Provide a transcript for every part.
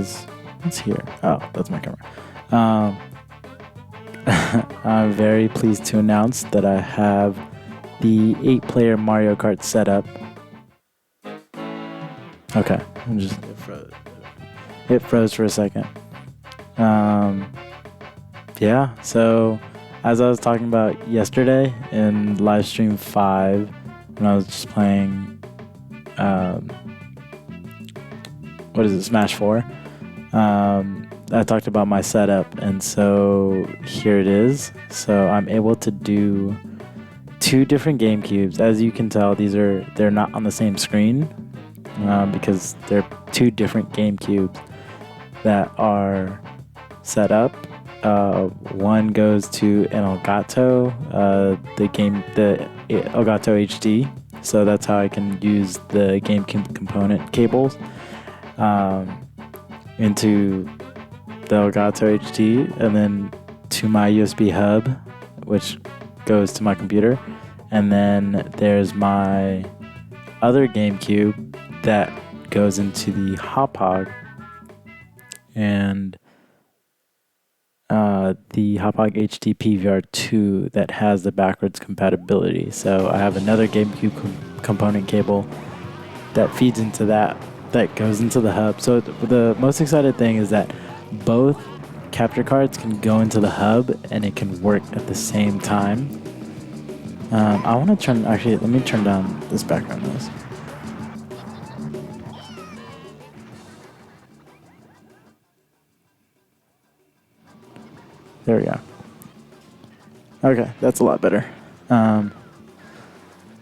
because it's here. Oh, that's my camera. I'm very pleased to announce that I have the 8-player Mario Kart setup. Okay, it froze for a second. Yeah, so as I was talking about yesterday in live stream 5, when I was just playing, Smash 4, I talked about my setup, and so here it is. So I'm able to do 2 different GameCubes. As you can tell, they're not on the same screen, because they're 2 different GameCubes that are set up. One goes to an Elgato, the Elgato HD. So that's how I can use the GameCube component cables into the Elgato HD, and then to my USB hub, which goes to my computer. And then there's my other GameCube that goes into the Hauppauge, and the Hauppauge HD PVR2 that has the backwards compatibility. So I have another GameCube component cable that feeds into that goes into the hub. So the most excited thing is that both capture cards can go into the hub and it can work at the same time. I want to let me turn down this background noise. There we go. Okay, that's a lot better.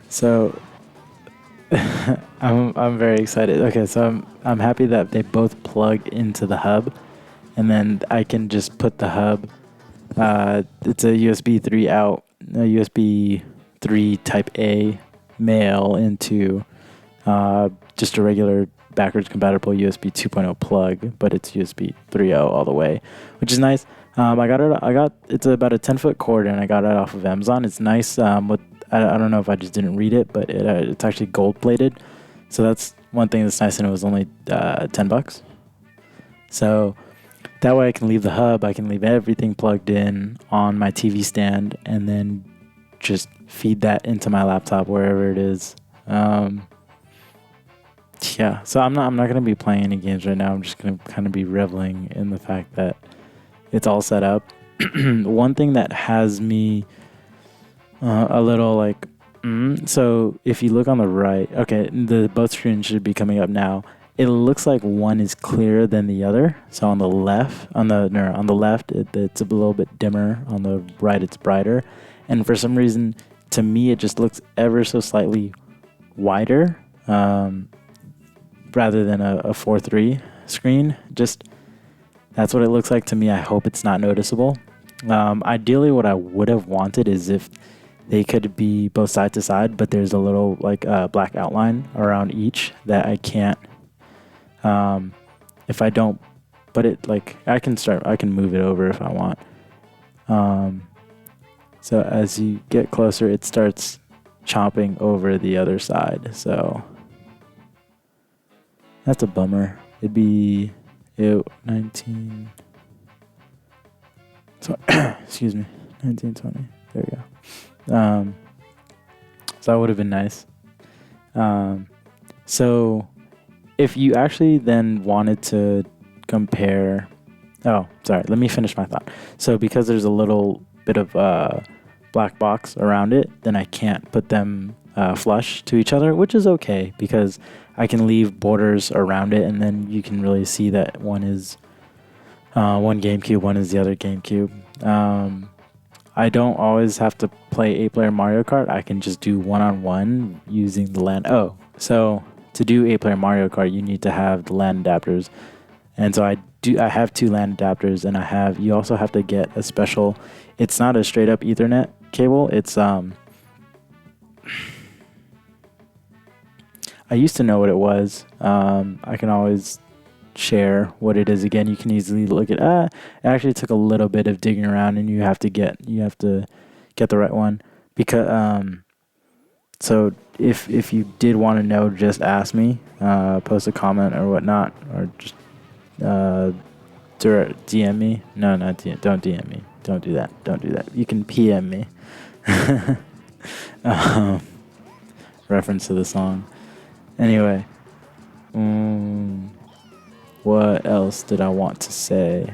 So I'm very excited. Okay, so I'm happy that they both plug into the hub, and then I can just put the hub. It's a USB 3 out, a USB 3 Type A male into just a regular backwards compatible USB 2.0 plug, but it's USB 3.0 all the way, which is nice. It's about a 10-foot cord, and I got it off of Amazon. It's nice. I don't know if I just didn't read it, but it's actually gold plated. So that's one thing that's nice, and it was only $10. So that way I can leave the hub, I can leave everything plugged in on my TV stand, and then just feed that into my laptop wherever it is. Yeah, so I'm not going to be playing any games right now. I'm just going to kind of be reveling in the fact that it's all set up. One thing that has me a little like, so if you look on the right, okay, both screens should be coming up now. It looks like one is clearer than the other. So on the left, it's a little bit dimmer. On the right, it's brighter. And for some reason, to me, it just looks ever so slightly wider, rather than a 4:3 screen. Just that's what it looks like to me. I hope it's not noticeable. Ideally, what I would have wanted is if they could be both side to side, but there's a little black outline around each that I can't. If I don't put it I can move it over if I want. So as you get closer, it starts chomping over the other side. So that's a bummer. It'd be 19. So excuse me, 1920. There we go. So that would have been nice. So if you actually then wanted to compare, let me finish my thought. So because there's a little bit of black box around it, then I can't put them flush to each other, which is okay because I can leave borders around it, and then you can really see that one is one GameCube, one is the other GameCube. I don't always have to play 8-player Mario Kart. I can just do one-on-one using the LAN. So to do 8-player Mario Kart, you need to have the LAN adapters. And so I have 2 LAN adapters, and you also have to get a special, it's not a straight up Ethernet cable. It's I used to know what it was. I can always share what it is again. You can easily look at it actually took a little bit of digging around, and you have to get the right one, because so if you did want to know, just ask me, post a comment or whatnot, or just DM me. No, not DM. Don't DM me. Don't do that. Don't do that. You can PM me. um, reference to the song. Anyway, what else did I want to say?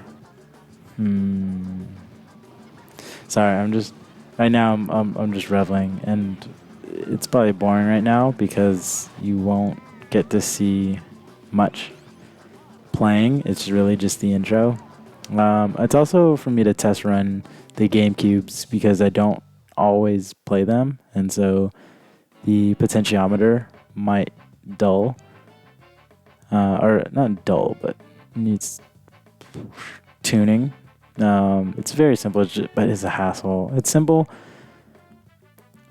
Sorry, I'm just right now. I'm just reveling, and it's probably boring right now because you won't get to see much playing. It's really just the intro. It's also for me to test run the GameCubes because I don't always play them, and so the potentiometer might dull, or not dull, but needs tuning. It's very simple, but it's a hassle. It's simple,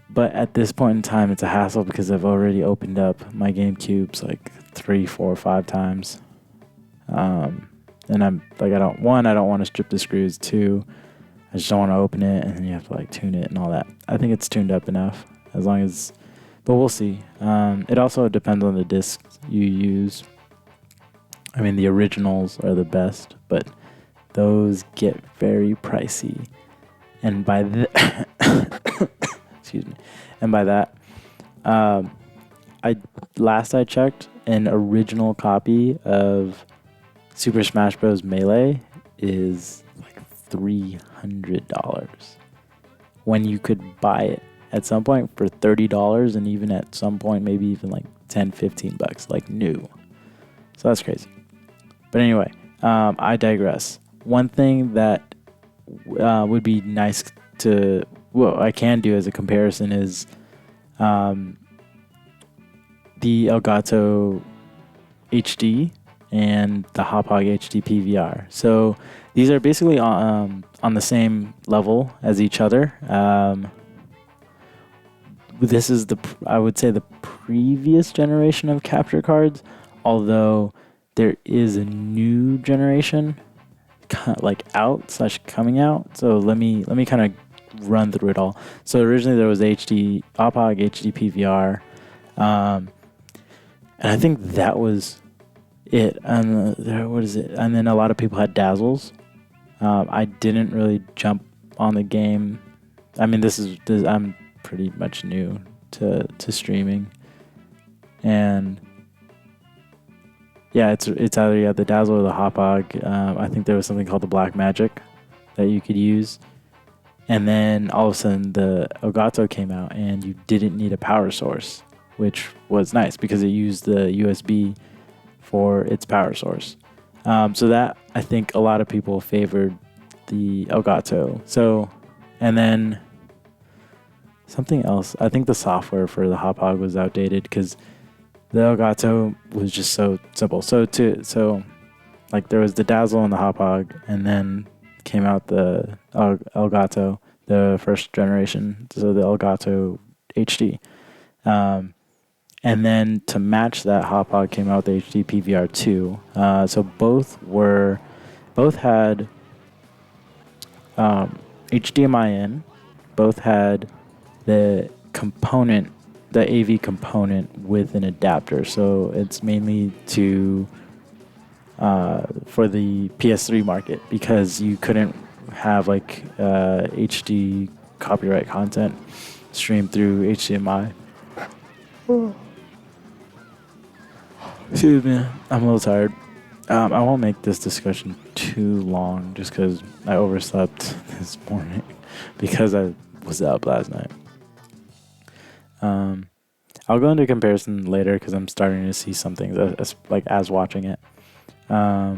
but at this point in time, it's a hassle because I've already opened up my GameCubes like 3, 4, 5 times. And I'm like, I don't want to strip the screws. 2, I just don't want to open it, and then you have to like tune it and all that. I think it's tuned up enough, as long as, but we'll see. It also depends on the discs you use. I mean, the originals are the best, but those get very pricey. And by excuse me. And by that, I checked, an original copy of Super Smash Bros. Melee is like $300 when you could buy it at some point for $30, and even at some point maybe even like $10-15 like new. So that's crazy. But anyway, I digress. One thing that would be nice to, what I can do as a comparison is the Elgato HD and the Hauppauge HD PVR. So these are basically on the same level as each other. This is I would say the previous generation of capture cards, although there is a new generation like coming out. So let me kind of run through it all. So originally there was Hauppauge HD PVR, and I think that was it. And what is it? And then a lot of people had Dazzles. I didn't really jump on the game. I mean, I'm pretty much new to streaming, and yeah, it's either the Dazzle or the Hauppauge. I think there was something called the Black Magic that you could use, and then all of a sudden the Elgato came out, and you didn't need a power source, which was nice because it used the USB for its power source. So that, I think a lot of people favored the Elgato. So, and then something else. I think the software for the Hauppauge was outdated because the Elgato was just so simple. So like there was the Dazzle and the Hauppauge, and then came out the Elgato, the first generation, so the Elgato HD. And then to match that, Hauppauge came out with the HD PVR 2. So both had HDMI in, both had the AV component with an adapter. So it's mainly for the PS3 market, because you couldn't have like HD copyright content streamed through HDMI. Excuse me, I'm a little tired. I won't make this discussion too long just because I overslept this morning because I was up last night. I'll go into comparison later because I'm starting to see something as watching it. But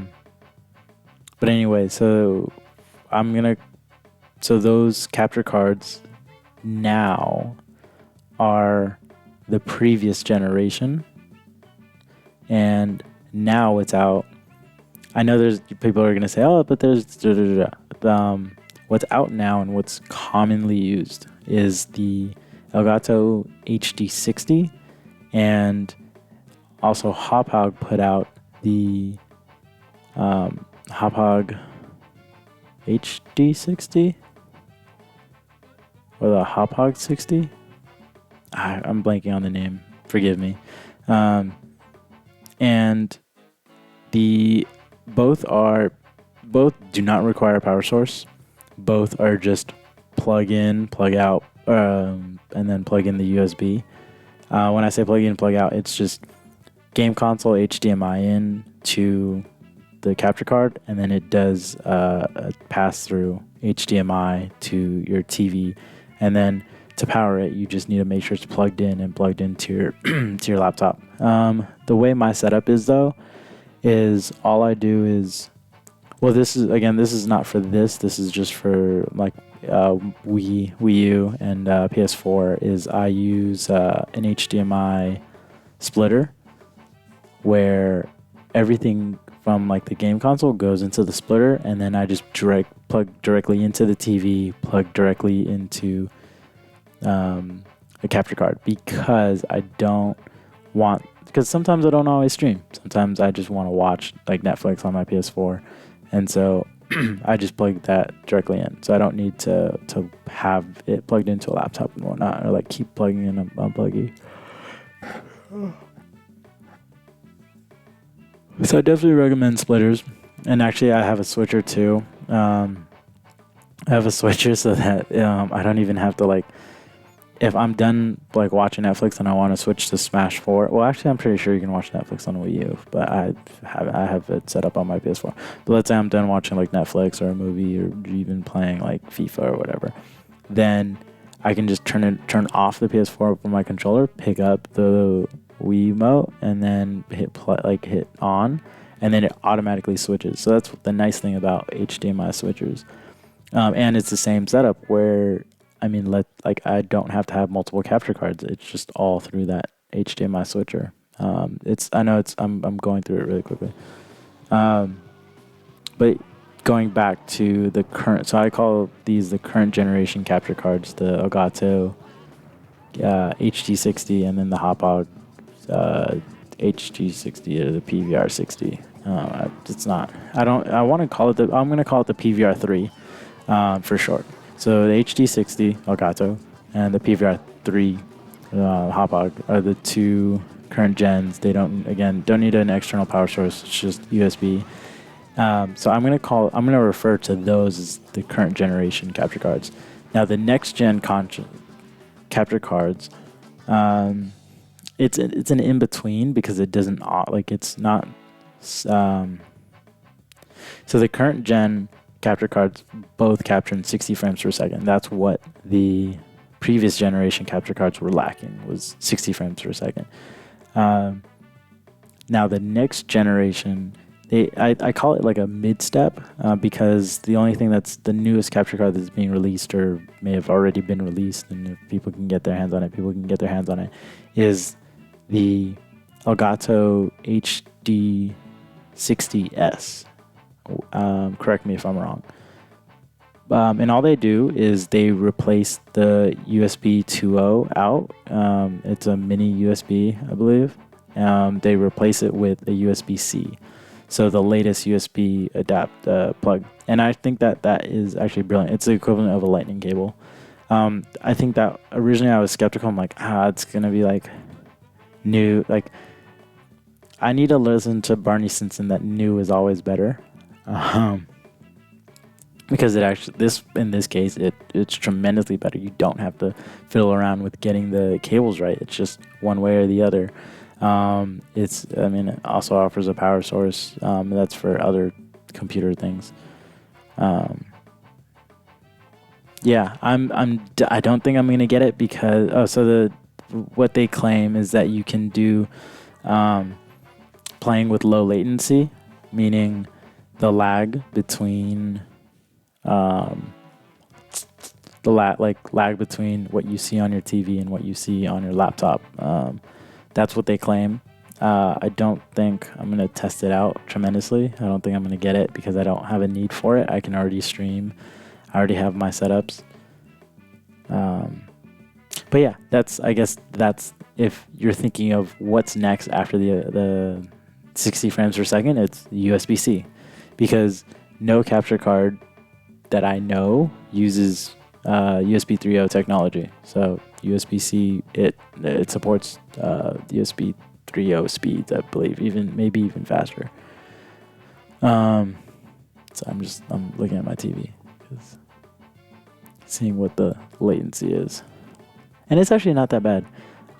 anyway, so those capture cards now are the previous generation, and now it's out. I know there's people are gonna say, oh, but there's what's out now and what's commonly used is the Elgato HD60, and also Hauppauge put out the Hauppauge HD60 or the Hauppauge 60. I'm blanking on the name. Forgive me. And both are both do not require a power source. Both are just plug in, plug out, and then plug in the USB. When I say plug in, plug out, it's just game console HDMI in to the capture card, and then it does a pass through HDMI to your TV, and then to power it, you just need to make sure it's plugged in and plugged into your to your laptop. The way my setup is though, is all I do is, well, this is not for this. This is just for like Wii U and PS4. Is I use an HDMI splitter where everything from like the game console goes into the splitter, and then I just plug directly into the TV, plug directly into a capture card, because sometimes I don't always stream. Sometimes I just want to watch like Netflix on my PS4, and so I just plug that directly in. So I don't need to have it plugged into a laptop and whatnot, or like keep plugging in and unplugging. So I definitely recommend splitters. And actually, I have a switcher too. I have a switcher so that I don't even have to like, if I'm done like watching Netflix and I want to switch to Smash 4. Well, actually, I'm pretty sure you can watch Netflix on Wii U, but I have it set up on my PS4. But let's say I'm done watching like Netflix or a movie, or even playing like FIFA or whatever, then I can just turn off the PS4 from my controller, pick up the Wii remote, and then hit on, and then it automatically switches. So that's the nice thing about HDMI switchers. And it's the same setup where, I don't have to have multiple capture cards. It's just all through that HDMI switcher. I'm going through it really quickly. But going back to the current, so I call these the current generation capture cards, the Elgato HD60, and then the Hauppauge HG60 or the PVR60. It's not. I want to call it I'm going to call it the PVR3 for short. So the HD60 Elgato and the PVR3 Hauppauge are the two current gens. They don't need an external power source. It's just USB. So I'm going to refer to those as the current generation capture cards. Now the next gen capture cards, it's an in between, because it doesn't it's not. So the current gen capture cards both capture in 60 frames per second. That's what the previous generation capture cards were lacking, was 60 frames per second. Now the next generation, I call it like a mid-step, because the only thing that's the newest capture card that's being released, or may have already been released, and if people can get their hands on it, is the Elgato HD60S. Correct me if I'm wrong. And all they do is they replace the USB 2.0 out. It's a mini USB, I believe. They replace it with a USB-C. So the latest USB plug. And I think that is actually brilliant. It's the equivalent of a lightning cable. I think that originally I was skeptical. I'm like, it's going to be like new. Like, I need to listen to Barney Stinson that new is always better. Because in this case, it's tremendously better. You don't have to fiddle around with getting the cables right. It's just one way or the other. It also offers a power source. That's for other computer things. I don't think I'm going to get it because, what they claim is that you can do, playing with low latency, meaning the lag between, lag between what you see on your TV and what you see on your laptop. That's what they claim. I don't think I'm going to test it out tremendously. I don't think I'm going to get it because I don't have a need for it. I can already stream. I already have my setups. But yeah, that's if you're thinking of what's next after the 60 frames per second, it's USB-C, because no capture card that I know uses USB 3.0 technology. So USB-C, it supports USB 3.0 speeds, I believe, maybe even faster. So So I'm looking at my TV, seeing what the latency is, and it's actually not that bad.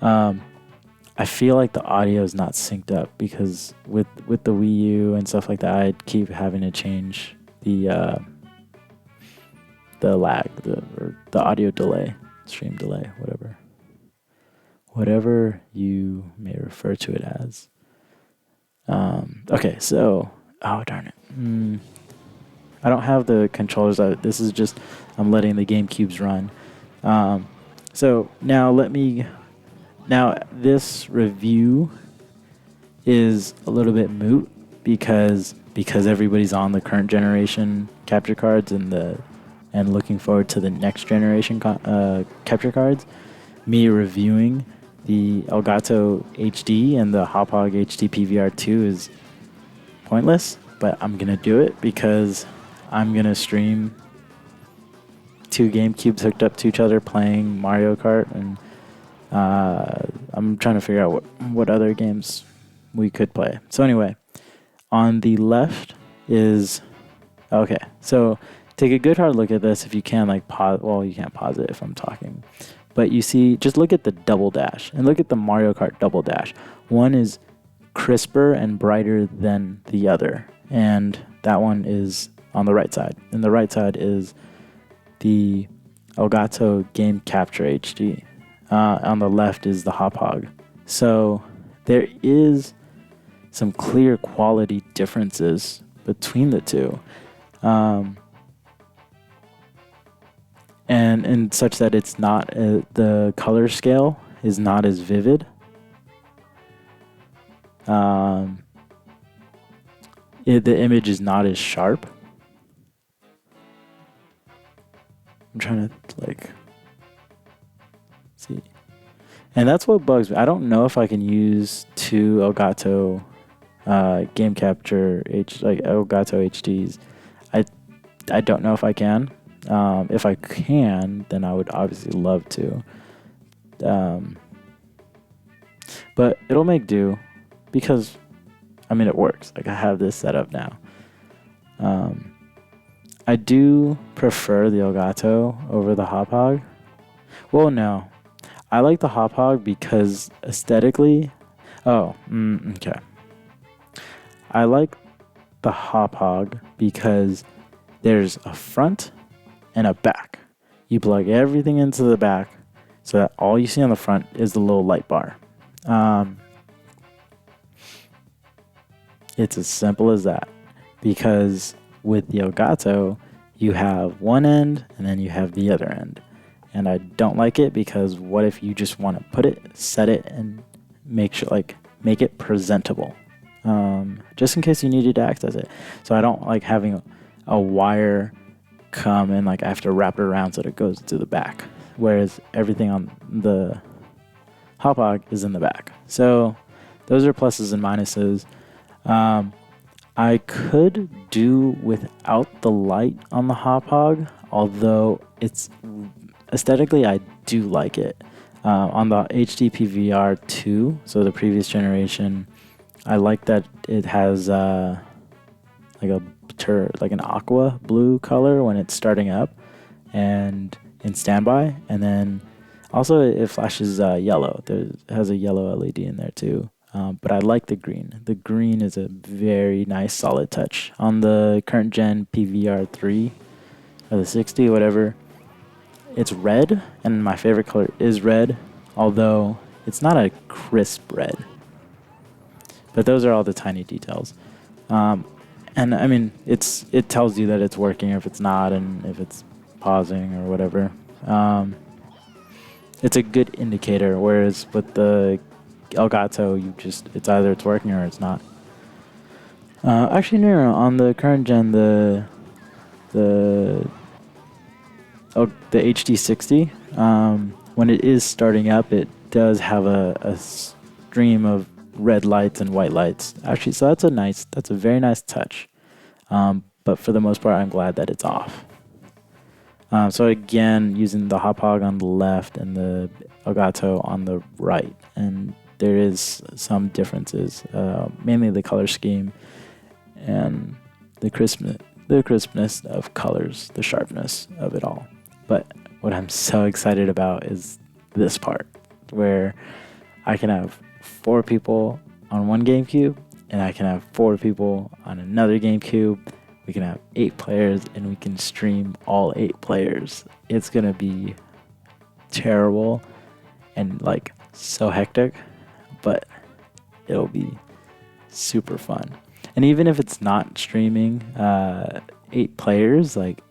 I feel like the audio is not synced up because with the Wii U and stuff like that, I'd keep having to change the lag, the audio delay, stream delay, whatever you may refer to it as. Okay, so oh darn it, I don't have the controllers. This is just I'm letting the GameCubes run. So now this review is a little bit moot because everybody's on the current generation capture cards and looking forward to the next generation capture cards. Me reviewing the Elgato HD and the Hauppauge HD PVR2 is pointless, but I'm gonna do it because I'm gonna stream 2 GameCubes hooked up to each other playing Mario Kart, and I'm trying to figure out what other games we could play. So anyway, on the left is okay. So take a good hard look at this if you can, like pause. Well, you can't pause it if I'm talking, but you see, just look at the double dash and look at the Mario Kart double dash. One is crisper and brighter than the other, and that one is on the right side. And the right side is the Elgato Game Capture HD. On the left is the Hauppauge. So there is some clear quality differences between the two, and such that it's not the color scale is not as vivid. The image is not as sharp. I'm trying to see, and that's what bugs me. I don't know if I can use 2 Elgato Game Capture Elgato HDs. I don't know if I can. If I can, then I would obviously love to. But it'll make do because it works. Like, I have this set up now. I do prefer the Elgato over the Hauppauge. Well, no. I like the Hauppauge because aesthetically... okay. I like the Hauppauge because there's a front and a back. You plug everything into the back so that all you see on the front is the little light bar. It's as simple as that. Because with the Elgato, you have one end and then you have the other end. And I don't like it because what if you just want to put it, set it, and make it presentable, just in case you needed to access it. So I don't like having a wire come and I have to wrap it around so that it goes to the back, whereas everything on the Hauppauge is in the back. So those are pluses and minuses. I could do without the light on the Hauppauge, although it's aesthetically I do like it. On the HD PVR2, so the previous generation, I like that it has an aqua blue color when it's starting up and in standby, and then also it flashes yellow. It has a yellow LED in there too. But I like the green. The green is a very nice solid touch. On the current gen PVR3 or the 60, whatever, it's red, and my favorite color is red, although it's not a crisp red. But those are all the tiny details. And it tells you that it's working, or if it's not, and if it's pausing or whatever. It's a good indicator, whereas with the Elgato, it's either it's working or it's not. Actually, no. On the current gen, the HD60, when it is starting up, it does have a stream of red lights and white lights. Actually, so that's a very nice touch. But for the most part, I'm glad that it's off. So again, using the Hauppauge on the left and the Elgato on the right, and there is some differences, mainly the color scheme and the the crispness of colors, the sharpness of it all. But what I'm so excited about is this part where I can have 4 people on one GameCube and I can have 4 people on another GameCube. We can have 8 players and we can stream all 8 players. It's gonna be terrible and like so hectic, but it'll be super fun. And even if it's not streaming 8 players, like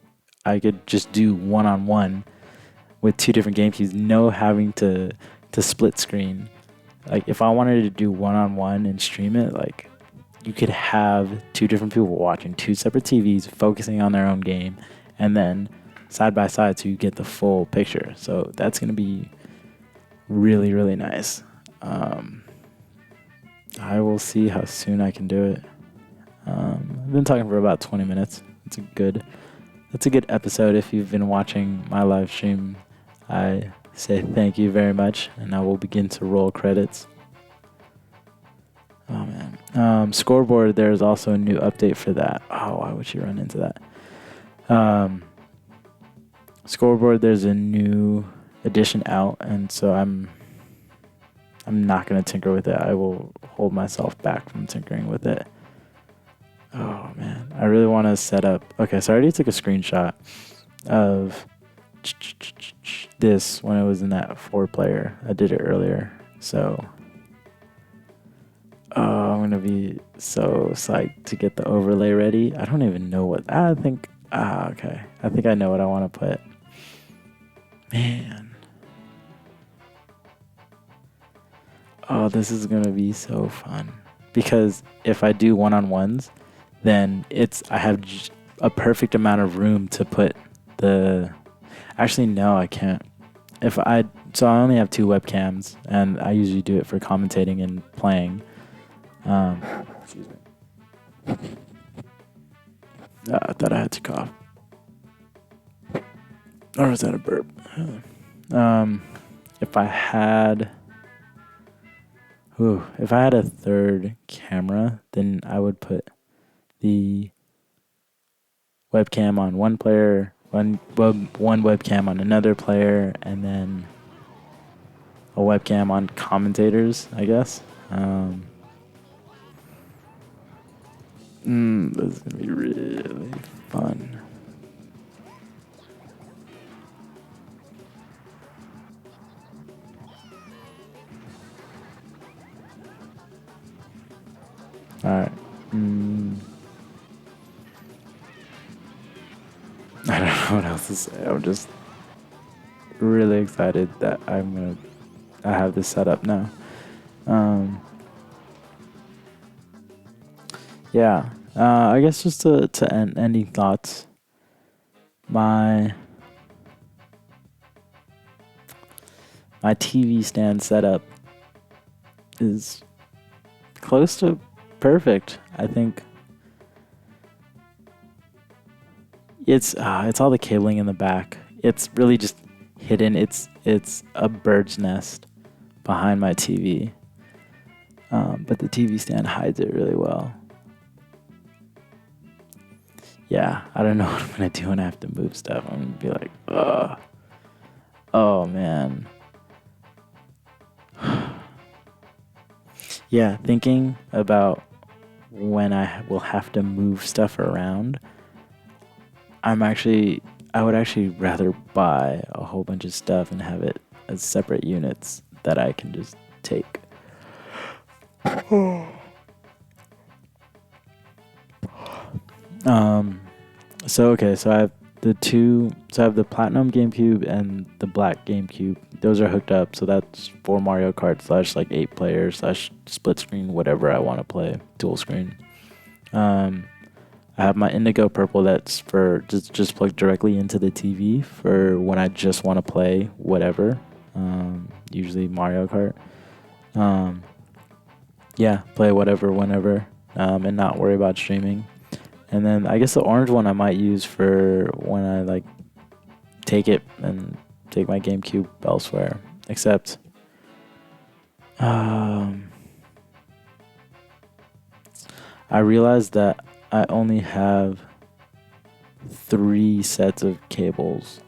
I could just do one-on-one with 2 different GameCubes, no having to split screen. Like if I wanted to do one-on-one and stream it, like you could have 2 different people watching 2 separate TVs, focusing on their own game, and then side by side so you get the full picture. So that's gonna be really, really nice. I will see how soon I can do it. I've been talking for about 20 minutes. That's a good episode. If you've been watching my live stream, I say thank you very much, and I will begin to roll credits. Oh man. Scoreboard, there's also a new update for that. Oh, why would you run into that? Scoreboard, there's a new edition out, and so I'm not going to tinker with it. I will hold myself back from tinkering with it. Oh, man. I really want to set up... Okay, so I already took a screenshot of this when it was in that 4-player. I did it earlier. So... Oh, I'm going to be so psyched to get the overlay ready. I don't even know what... okay. I think I know what I want to put. Man. Oh, this is going to be so fun. Because if I do one-on-ones, then I have a perfect amount of room to put the... Actually, no, I can't. So I only have 2 webcams, and I usually do it for commentating and playing. Excuse me. I thought I had to cough. Or was that a burp? If I had a 3rd camera, then I would put the webcam on one player, one webcam on another player, and then a webcam on commentators, I guess. This is gonna be really fun. Alright. I don't know what else to say. I'm just really excited that I have this set up now. Yeah. I guess just to end ending thoughts. My TV stand setup is close to perfect. I think it's all the cabling in the back. It's really just hidden. It's a bird's nest behind my TV. But the TV stand hides it really well. Yeah, I don't know what I'm gonna do when I have to move stuff. I'm gonna be like, ugh. Oh man. Yeah, thinking about when I will have to move stuff around, I would actually rather buy a whole bunch of stuff and have it as separate units that I can just take. So I have I have the Platinum GameCube and the Black GameCube. Those are hooked up, so that's for Mario Kart / like 8 players / split screen, whatever I want to play, dual screen. I have my Indigo Purple that's for just plugged directly into the TV for when I just want to play whatever, usually Mario Kart. Yeah, play whatever, whenever, and not worry about streaming. And then I guess the orange one I might use for when I like take it and take my GameCube elsewhere. Except, I realized that I only have 3 sets of cables,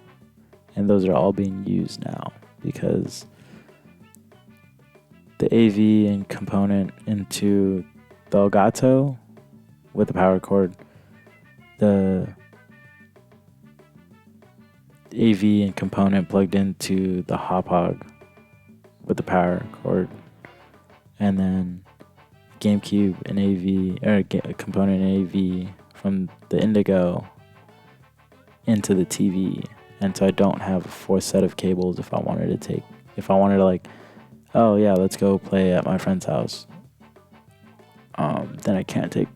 and those are all being used now because the AV and component into the Elgato with the power cord, the AV and component plugged into the Hauppauge with the power cord, and then GameCube and AV, or component and AV from the Indigo into the TV. And so I don't have a 4th set of cables if I wanted to like, oh yeah, let's go play at my friend's house. Then I can't take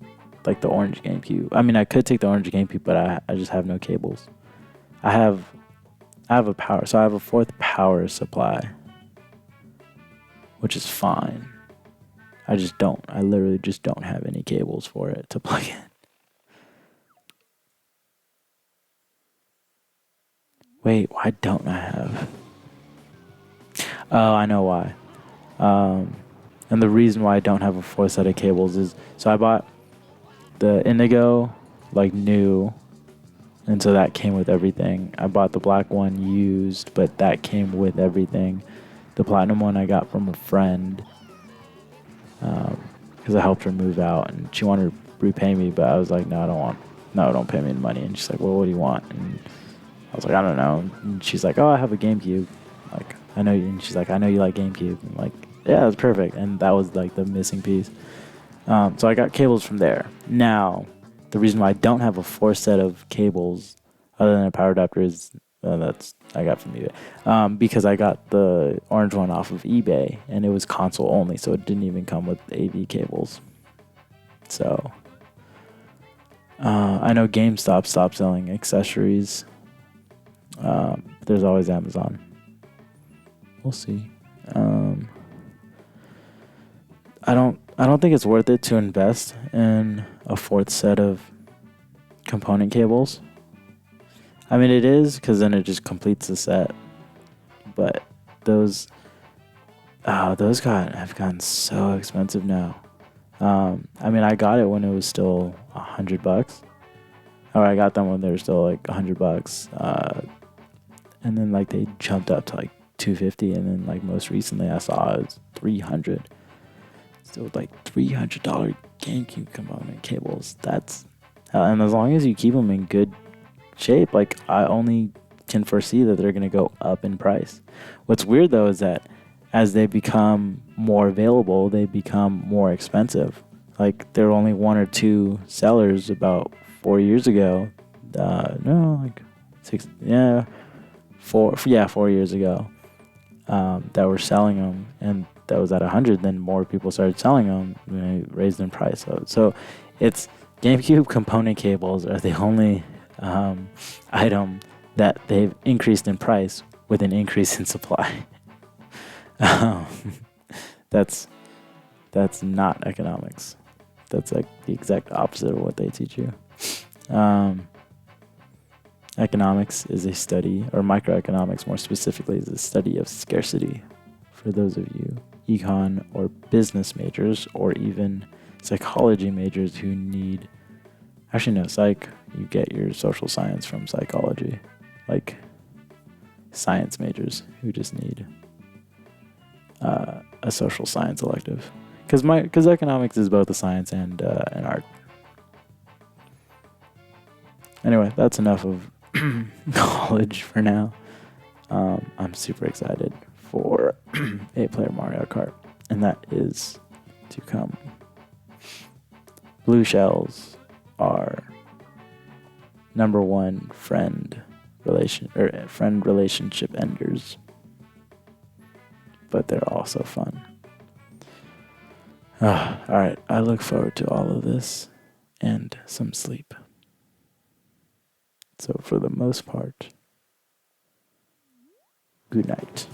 like the orange GameCube. I mean, I could take the orange GameCube, but I just have no cables. I have a power, so I have a 4th power supply, which is fine. I literally just don't have any cables for it to plug in. Wait, why don't I have? Oh, I know why. And the reason why I don't have a 4th set of cables is, so I bought the Indigo, like new, and so that came with everything. I bought the black one used, but that came with everything. The platinum one I got from a friend, because I helped her move out, and she wanted to repay me, but I was like, no, don't pay me any money. And she's like, well, what do you want? And I was like, I don't know. And she's like, oh, I have a GameCube. Like, I know you. And she's like, I know you like GameCube. I'm like, yeah, that's perfect. And that was like the missing piece. So I got cables from there. Now, the reason why I don't have a 4th set of cables other than a power adapter is I got from eBay. Because I got the orange one off of eBay, and it was console only, so it didn't even come with AV cables. So I know GameStop stopped selling accessories. There's always Amazon. We'll see. I don't think it's worth it to invest in a 4th set of component cables. I mean, it is, because then it just completes the set. But those have gotten so expensive now. I mean, I got it when it was still $100, or I got them when they were still like $100. And then like they jumped up to like $250, and then like most recently I saw it was $300. Still like $300 GameCube component cables. And as long as you keep them in good shape, like I only can foresee that they're gonna go up in price. What's weird though is that as they become more available, they become more expensive. Like there were only 1 or 2 sellers about 4 years ago. 4 years ago, that were selling them, and that was at 100. Then more people started selling them, and they raised in price. So it's GameCube component cables are the only item that they've increased in price with an increase in supply. That's not economics. That's like the exact opposite of what they teach you. Economics is a study, or microeconomics more specifically, is a study of scarcity. For those of you econ or business majors, or even psychology majors who need, actually no, psych, you get your social science from psychology. Like science majors who just need a social science elective, because economics is both a science and an art. Anyway, that's enough of college for now. I'm super excited for 8-player Mario Kart, and that is to come. Blue shells are number one friend relationship enders, but they're also fun. All right, I look forward to all of this and some sleep. So for the most part, good night.